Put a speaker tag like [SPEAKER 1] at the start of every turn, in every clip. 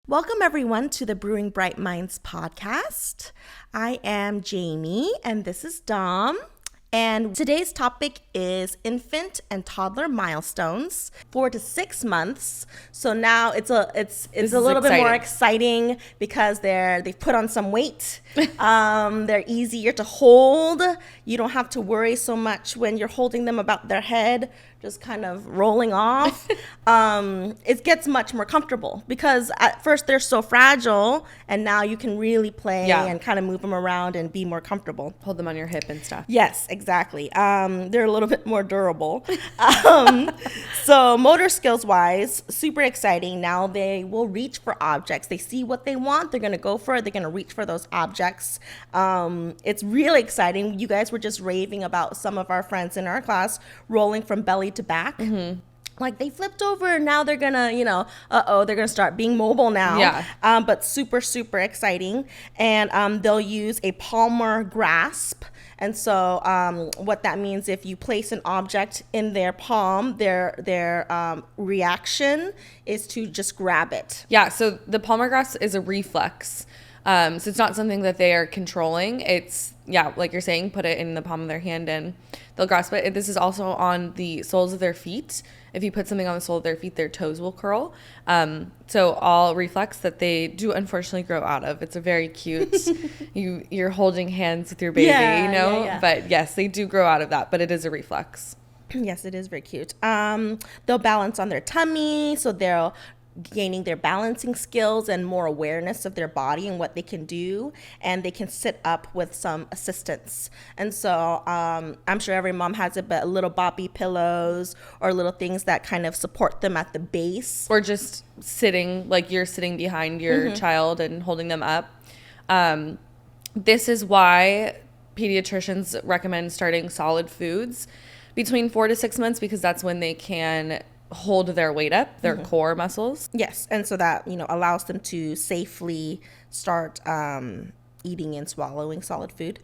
[SPEAKER 1] Welcome, everyone, to the Brewing Bright Minds podcast. I am Jaime, and this is Dom. And today's topic is infant and toddler milestones, 4 to 6 months. So now it's a little bit more exciting because they've put on some weight. They're easier to hold. You don't have to worry so much when you're holding them about their head, just kind of rolling off. It gets much more comfortable because at first they're so fragile, and now you can really play and kind of move them around and be more comfortable.
[SPEAKER 2] Hold them on your hip and stuff.
[SPEAKER 1] Yes, exactly. They're a little bit more durable. So motor skills wise, super exciting. Now they will reach for objects. They see what they want. They're going to go for it. They're going to reach for those objects. It's really exciting. You guys were just raving about some of our friends in our class rolling from belly to back. Mm-hmm. Like they flipped over and now they're gonna, they're gonna start being mobile now.
[SPEAKER 2] Yeah.
[SPEAKER 1] But super, super exciting. And they'll use a palmar grasp. And so what that means, if you place an object in their palm, their reaction is to just grab it.
[SPEAKER 2] Yeah, so the palmar grasp is a reflex. So it's not something that they are controlling. It's, like you're saying, put it in the palm of their hand and they'll grasp it. This is also on the soles of their feet. If you put something on the sole of their feet, their toes will curl. So all reflex that they do unfortunately grow out of. It's a very cute, you're holding hands with your baby,
[SPEAKER 1] Yeah.
[SPEAKER 2] But yes, they do grow out of that, but it is a reflex.
[SPEAKER 1] Yes, it is very cute. They'll balance on their tummy, so they'll gaining their balancing skills and more awareness of their body and what they can do, and they can sit up with some assistance. And so I'm sure every mom has it, but little boppy pillows or little things that kind of support them at the base,
[SPEAKER 2] or just sitting like you're sitting behind your child and holding them up. This is why pediatricians recommend starting solid foods between 4 to 6 months, because that's when they can hold their weight up, their core muscles.
[SPEAKER 1] Yes, and so that, allows them to safely start eating and swallowing solid food.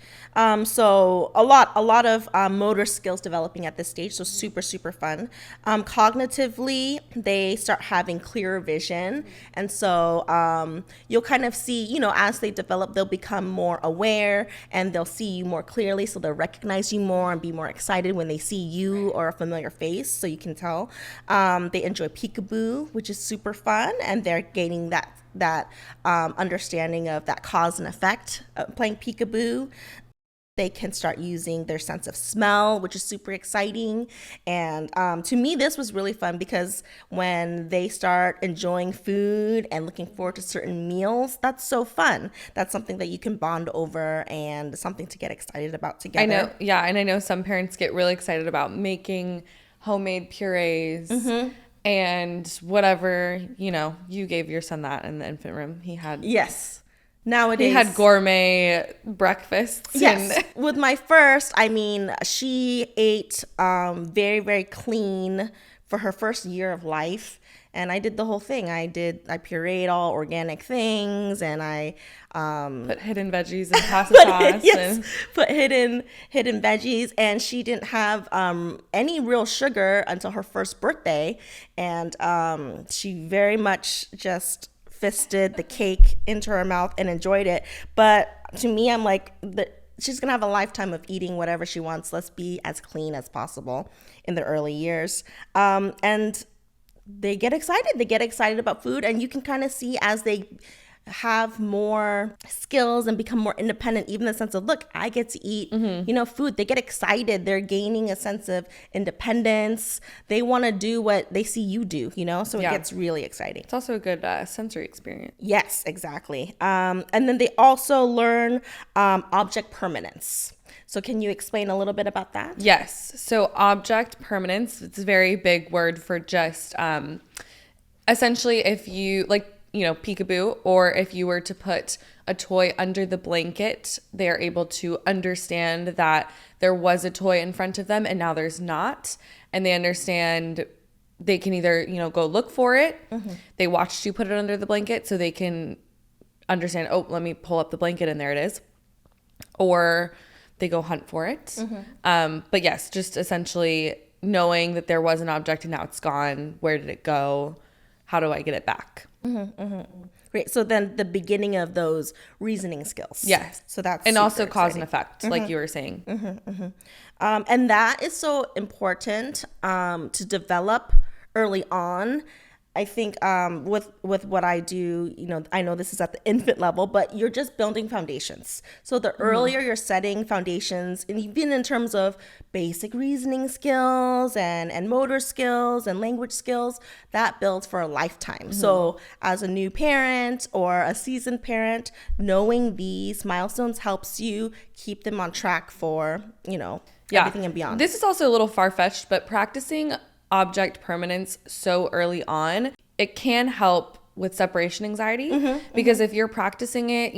[SPEAKER 1] So a lot of motor skills developing at this stage, so super, super fun. Cognitively, they start having clearer vision, and so you'll kind of see, as they develop, they'll become more aware and they'll see you more clearly, so they'll recognize you more and be more excited when they see you or a familiar face, so you can tell. They enjoy peekaboo, which is super fun, and they're gaining that understanding of that cause and effect of playing peekaboo. They can start using their sense of smell, which is super exciting. And to me, this was really fun because when they start enjoying food and looking forward to certain meals, that's so fun. That's something that you can bond over and something to get excited about together.
[SPEAKER 2] I know, yeah, and I know some parents get really excited about making homemade purees. Mm-hmm. And whatever, you gave your son that in the infant room. He had...
[SPEAKER 1] Yes. Nowadays...
[SPEAKER 2] He had gourmet breakfasts.
[SPEAKER 1] Yes. With my first, she ate very, very clean for her first year of life. And I did the whole thing. I pureed all organic things, and I
[SPEAKER 2] put hidden veggies in pasta sauce.
[SPEAKER 1] Yes, put hidden veggies, and she didn't have any real sugar until her first birthday, and she very much just fisted the cake into her mouth and enjoyed it. But to me, I'm like, she's gonna have a lifetime of eating whatever she wants. Let's be as clean as possible in the early years, and they get excited. They get excited about food, and you can kind of see as they have more skills and become more independent, even the sense of, look, I get to eat, food. They get excited. They're gaining a sense of independence. They want to do what they see you do, so it gets really exciting.
[SPEAKER 2] It's also a good sensory experience.
[SPEAKER 1] Yes, exactly. And then they also learn object permanence. So can you explain a little bit about that?
[SPEAKER 2] Yes. So object permanence, it's a very big word for just essentially if you peekaboo, or if you were to put a toy under the blanket, they are able to understand that there was a toy in front of them and now there's not. And they understand they can either, go look for it. Mm-hmm. They watched you put it under the blanket, so they can understand, oh, let me pull up the blanket and there it is. Or they go hunt for it. Mm-hmm. But yes, just essentially knowing that there was an object and now it's gone. Where did it go? How do I get it back?
[SPEAKER 1] Mm-hmm, mm-hmm. Great. So then the beginning of those reasoning skills.
[SPEAKER 2] Yes.
[SPEAKER 1] So that's
[SPEAKER 2] and also
[SPEAKER 1] super
[SPEAKER 2] cause and
[SPEAKER 1] exciting.
[SPEAKER 2] effect, like you were saying.
[SPEAKER 1] And that is so important to develop early on. I think with what I do, I know this is at the infant level, but you're just building foundations. So the earlier you're setting foundations, and even in terms of basic reasoning skills and motor skills and language skills, that builds for a lifetime. So as a new parent or a seasoned parent, knowing these milestones helps you keep them on track for, everything and beyond.
[SPEAKER 2] This is also a little far-fetched, but practicing object permanence so early on, it can help with separation anxiety, because if you're practicing it,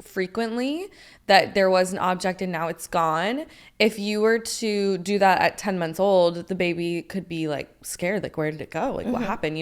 [SPEAKER 2] frequently, that there was an object and now it's gone. If you were to do that at 10 months old, the baby could be like scared, like, where did it go? Like, what happened,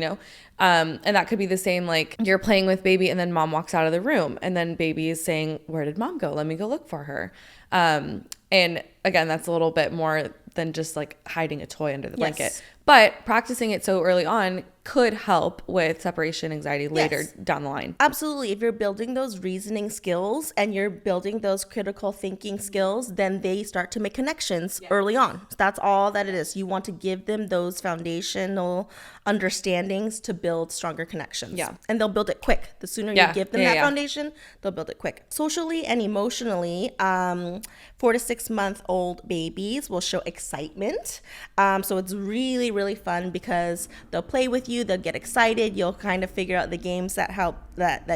[SPEAKER 2] and that could be the same, like you're playing with baby and then mom walks out of the room and then baby is saying, where did mom go? Let me go look for her. And again, that's a little bit more than just like hiding a toy under the blanket. But practicing it so early on could help with separation anxiety later down the line.
[SPEAKER 1] Absolutely. If you're building those reasoning skills and you're building those critical thinking skills, then they start to make connections early on. That's all that it is. You want to give them those foundational understandings to build stronger connections.
[SPEAKER 2] Yeah.
[SPEAKER 1] And they'll build it quick. The sooner you give them that foundation, they'll build it quick. Socially and emotionally, 4 to 6 month old babies will show excitement. So it's really, really fun because they'll play with you, they'll get excited, you'll kind of figure out the games that help that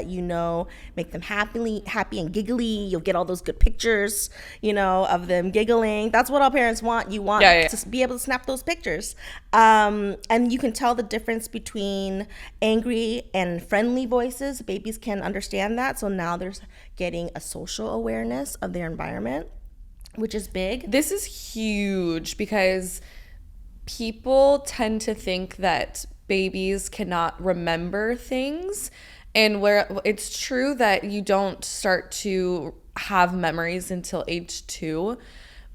[SPEAKER 1] make them happy and giggly. You'll get all those good pictures, of them giggling. That's what all parents want. You want to be able to snap those pictures. And you can tell the difference between angry and friendly voices. Babies can understand that. So now they're getting a social awareness of their environment, which is big.
[SPEAKER 2] This is huge because people tend to think that babies cannot remember things, and where it's true that you don't start to have memories until age 2,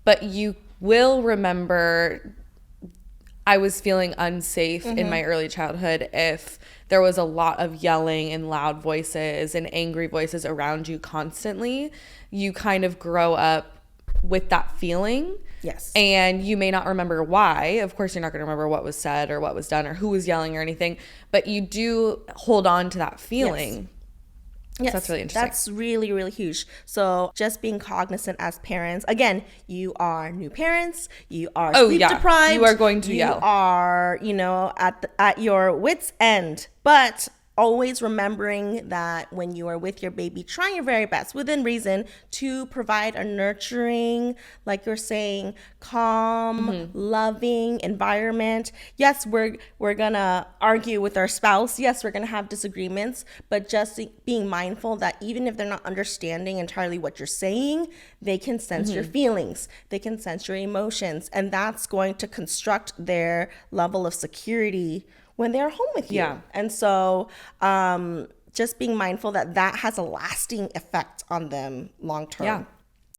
[SPEAKER 2] but you will remember, I was feeling unsafe in my early childhood if there was a lot of yelling and loud voices and angry voices around you constantly. You kind of grow up with that feeling.
[SPEAKER 1] Yes.
[SPEAKER 2] And you may not remember why. Of course, you're not going to remember what was said or what was done or who was yelling or anything, but you do hold on to that feeling.
[SPEAKER 1] Yes,
[SPEAKER 2] so that's really interesting.
[SPEAKER 1] That's really, really huge. So just being cognizant as parents. Again, you are new parents. You are sleep deprived.
[SPEAKER 2] You are going to yell.
[SPEAKER 1] You are, at your wit's end. But always remembering that when you are with your baby, try your very best within reason to provide a nurturing, like you're saying, calm, loving environment. Yes, we're gonna argue with our spouse. Yes, we're gonna have disagreements, but just being mindful that even if they're not understanding entirely what you're saying, they can sense your feelings, they can sense your emotions, and that's going to construct their level of security when they're home with you.
[SPEAKER 2] Yeah.
[SPEAKER 1] And so just being mindful that has a lasting effect on them long term.
[SPEAKER 2] Yeah.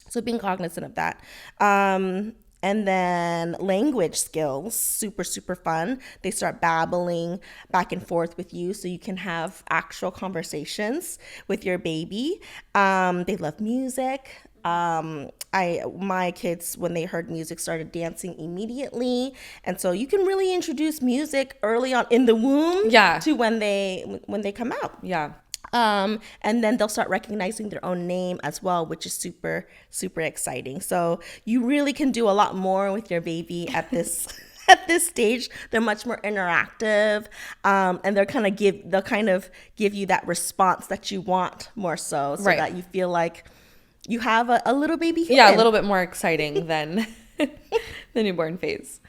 [SPEAKER 1] So being cognizant of that. And then language skills, super, super fun. They start babbling back and forth with you so you can have actual conversations with your baby. They love music. My kids, when they heard music, started dancing immediately. And so you can really introduce music early on in the womb to when they come out.
[SPEAKER 2] Yeah.
[SPEAKER 1] And then they'll start recognizing their own name as well, which is super, super exciting. So you really can do a lot more with your baby at this at this stage. They're much more interactive, and they'll kind of give you that response that you want more so that you feel like you have a little baby human.
[SPEAKER 2] Yeah, a little bit more exciting than the newborn phase.